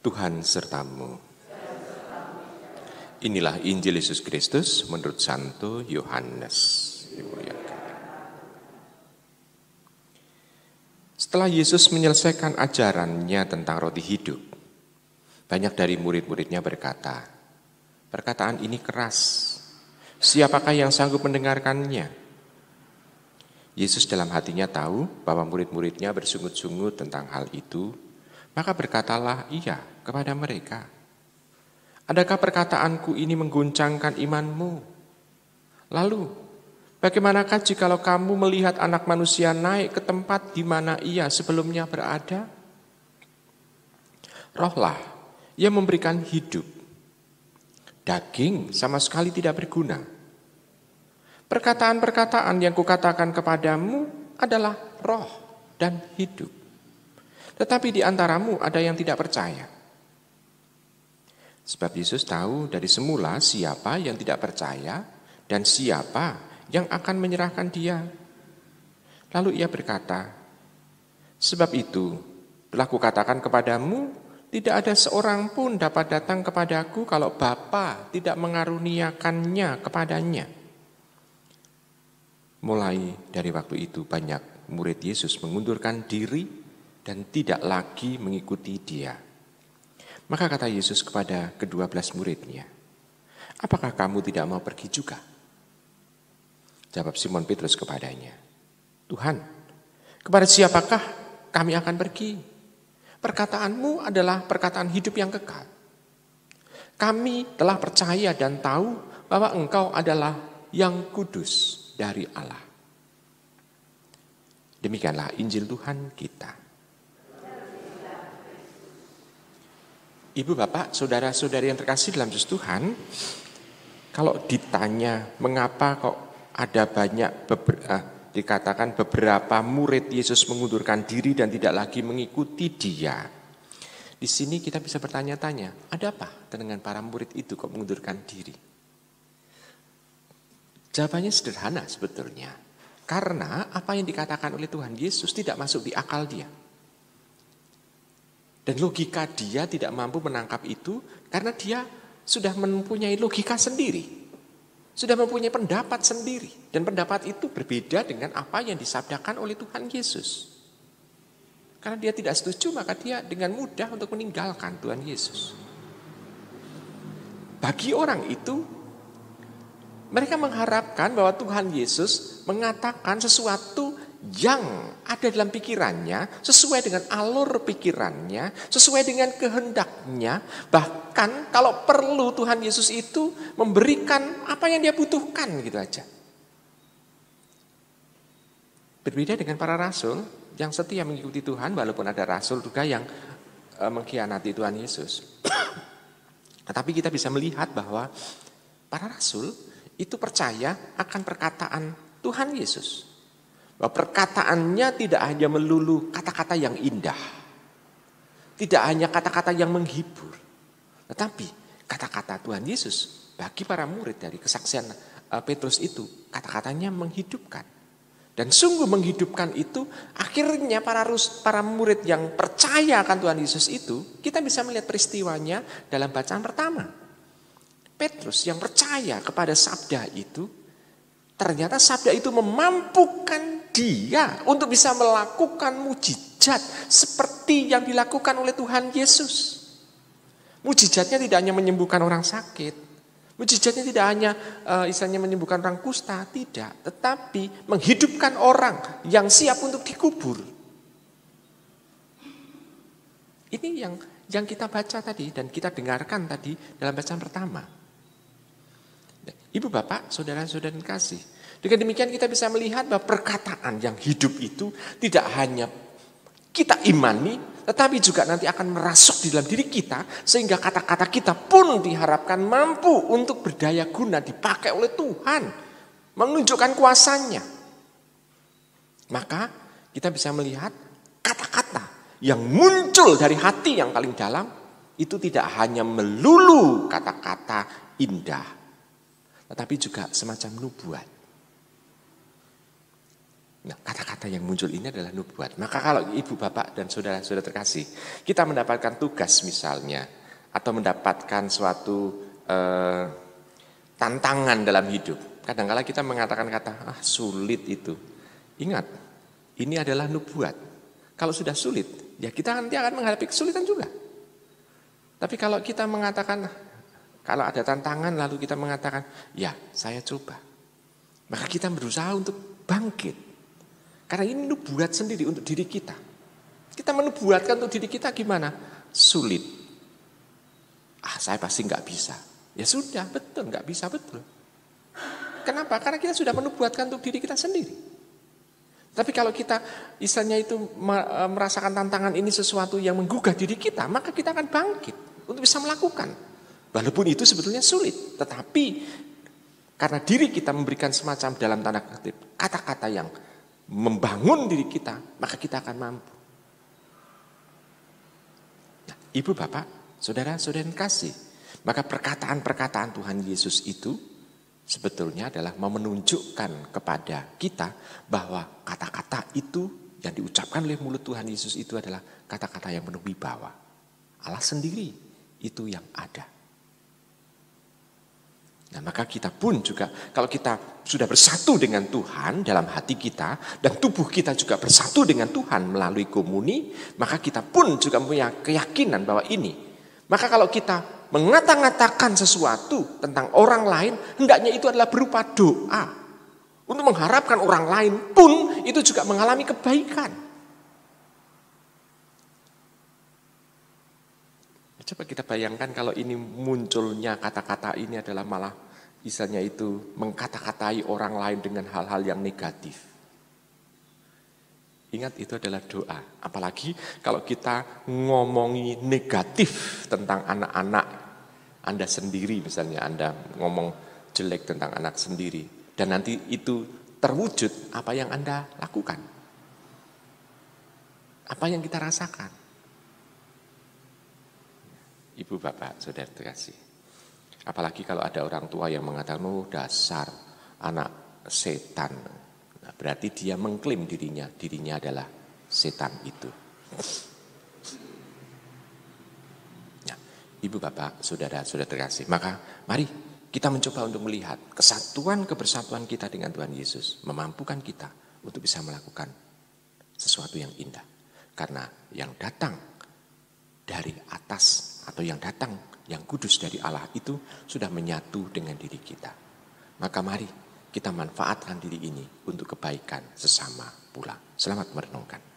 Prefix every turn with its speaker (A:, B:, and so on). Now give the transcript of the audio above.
A: Tuhan sertamu. Inilah Injil Yesus Kristus menurut Santo Yohanes. Dimuliakan. Setelah Yesus menyelesaikan ajarannya tentang roti hidup, banyak dari murid-muridnya berkata, "Perkataan ini keras. Siapakah yang sanggup mendengarkannya?" Yesus dalam hatinya tahu bahwa murid-muridnya bersungut-sungut tentang hal itu, maka berkatalah ia kepada mereka, "Adakah perkataanku ini mengguncangkan imanmu? Lalu, bagaimanakah jikalau kamu melihat Anak Manusia naik ke tempat di mana ia sebelumnya berada? Rohlah yang memberikan hidup. Daging sama sekali tidak berguna. Perkataan-perkataan yang kukatakan kepadamu adalah roh dan hidup. Tetapi di antaramu ada yang tidak percaya." Sebab Yesus tahu dari semula siapa yang tidak percaya dan siapa yang akan menyerahkan dia. Lalu ia berkata, "Sebab itu telah kukatakan kepadamu, tidak ada seorang pun dapat datang kepadaku kalau Bapa tidak mengaruniakannya kepadanya." Mulai dari waktu itu banyak murid Yesus mengundurkan diri dan tidak lagi mengikuti dia. Maka kata Yesus kepada ke-12 muridnya, "Apakah kamu tidak mau pergi juga?" Jawab Simon Petrus kepadanya, "Tuhan, kepada siapakah kami akan pergi? Perkataanmu adalah perkataan hidup yang kekal. Kami telah percaya dan tahu bahwa Engkau adalah yang kudus dari Allah." Demikianlah Injil Tuhan kita. Ibu, bapak, saudara-saudari yang terkasih dalam Yesus Tuhan, kalau ditanya mengapa kok ada banyak dikatakan beberapa murid Yesus mengundurkan diri dan tidak lagi mengikuti dia, di sini kita bisa bertanya-tanya, ada apa dengan para murid itu kok mengundurkan diri? Jawabannya sederhana sebetulnya. Karena apa yang dikatakan oleh Tuhan Yesus tidak masuk di akal dia. Dan logika dia tidak mampu menangkap itu karena dia sudah mempunyai logika sendiri. Sudah mempunyai pendapat sendiri. Dan pendapat itu berbeda dengan apa yang disabdakan oleh Tuhan Yesus. Karena dia tidak setuju, maka dia dengan mudah untuk meninggalkan Tuhan Yesus. Bagi orang itu, mereka mengharapkan bahwa Tuhan Yesus mengatakan sesuatu yang ada dalam pikirannya, sesuai dengan alur pikirannya, sesuai dengan kehendaknya. Bahkan kalau perlu Tuhan Yesus itu memberikan apa yang dia butuhkan gitu aja. Berbeda dengan para rasul yang setia mengikuti Tuhan, walaupun ada rasul juga yang mengkhianati Tuhan Yesus. Tetapi kita bisa melihat bahwa para rasul itu percaya akan perkataan Tuhan Yesus. Bahwa perkataannya tidak hanya melulu kata-kata yang indah. Tidak hanya kata-kata yang menghibur. Tetapi kata-kata Tuhan Yesus bagi para murid dari kesaksian Petrus itu, kata-katanya menghidupkan. Dan sungguh menghidupkan itu, akhirnya para murid yang percaya akan Tuhan Yesus itu, kita bisa melihat peristiwanya dalam bacaan pertama. Petrus yang percaya kepada sabda itu, ternyata sabda itu memampukan dia untuk bisa melakukan mujizat seperti yang dilakukan oleh Tuhan Yesus. Mujizatnya tidak hanya menyembuhkan orang sakit, mujizatnya tidak hanya istilahnya menyembuhkan orang kusta, tidak, tetapi menghidupkan orang yang siap untuk dikubur. Ini yang kita baca tadi dan kita dengarkan tadi dalam bacaan pertama. Ibu, bapak, saudara-saudara yang kasih, dengan demikian kita bisa melihat bahwa perkataan yang hidup itu tidak hanya kita imani, tetapi juga nanti akan merasuk di dalam diri kita, sehingga kata-kata kita pun diharapkan mampu untuk berdaya guna, dipakai oleh Tuhan, menunjukkan kuasanya. Maka kita bisa melihat kata-kata yang muncul dari hati yang paling dalam, itu tidak hanya melulu kata-kata indah, tetapi juga semacam nubuat. Nah, kata-kata yang muncul ini adalah nubuat. Maka kalau ibu, bapak, dan saudara-saudara terkasih, kita mendapatkan tugas misalnya, atau mendapatkan suatu tantangan dalam hidup. Kadang-kala kita mengatakan kata, sulit itu. Ingat, ini adalah nubuat. Kalau sudah sulit, ya kita nanti akan menghadapi kesulitan juga. Tapi kalau kita mengatakan, kalau ada tantangan lalu kita mengatakan, ya saya coba. Maka kita berusaha untuk bangkit. Karena ini nubuat sendiri untuk diri kita. Kita menubuatkan untuk diri kita gimana? Sulit. Saya pasti nggak bisa. Ya sudah, betul, nggak bisa betul. Kenapa? Karena kita sudah menubuatkan untuk diri kita sendiri. Tapi kalau kita istilahnya itu merasakan tantangan ini sesuatu yang menggugah diri kita, maka kita akan bangkit untuk bisa melakukan. Walaupun itu sebetulnya sulit, tetapi karena diri kita memberikan semacam dalam tanda kutip kata-kata yang membangun diri kita, maka kita akan mampu. Nah, ibu, bapak, saudara-saudara yang kasih, maka perkataan-perkataan Tuhan Yesus itu sebetulnya adalah menunjukkan kepada kita bahwa kata-kata itu yang diucapkan oleh mulut Tuhan Yesus itu adalah kata-kata yang penuh wibawa. Allah sendiri itu yang ada. Nah, maka kita pun juga kalau kita sudah bersatu dengan Tuhan dalam hati kita dan tubuh kita juga bersatu dengan Tuhan melalui komuni, maka kita pun juga punya keyakinan bahwa ini. Maka kalau kita mengata-ngatakan sesuatu tentang orang lain, hendaknya itu adalah berupa doa. Untuk mengharapkan orang lain pun itu juga mengalami kebaikan. Coba kita bayangkan kalau ini munculnya kata-kata ini adalah malah misalnya itu mengkata-katai orang lain dengan hal-hal yang negatif. Ingat itu adalah doa. Apalagi kalau kita ngomongi negatif tentang anak-anak Anda sendiri, misalnya Anda ngomong jelek tentang anak sendiri. Dan nanti itu terwujud apa yang Anda lakukan. Apa yang kita rasakan. Ibu, bapak, saudara terkasih. Apalagi kalau ada orang tua yang mengatakan, dasar anak setan. Nah, berarti dia mengklaim dirinya adalah setan itu. Nah, ibu, bapak, saudara terkasih. Maka mari kita mencoba untuk melihat kesatuan kebersatuan kita dengan Tuhan Yesus. Memampukan kita untuk bisa melakukan sesuatu yang indah. Karena yang datang dari atas atau yang datang yang kudus dari Allah itu sudah menyatu dengan diri kita. Maka mari kita manfaatkan diri ini untuk kebaikan sesama pula. Selamat merenungkan.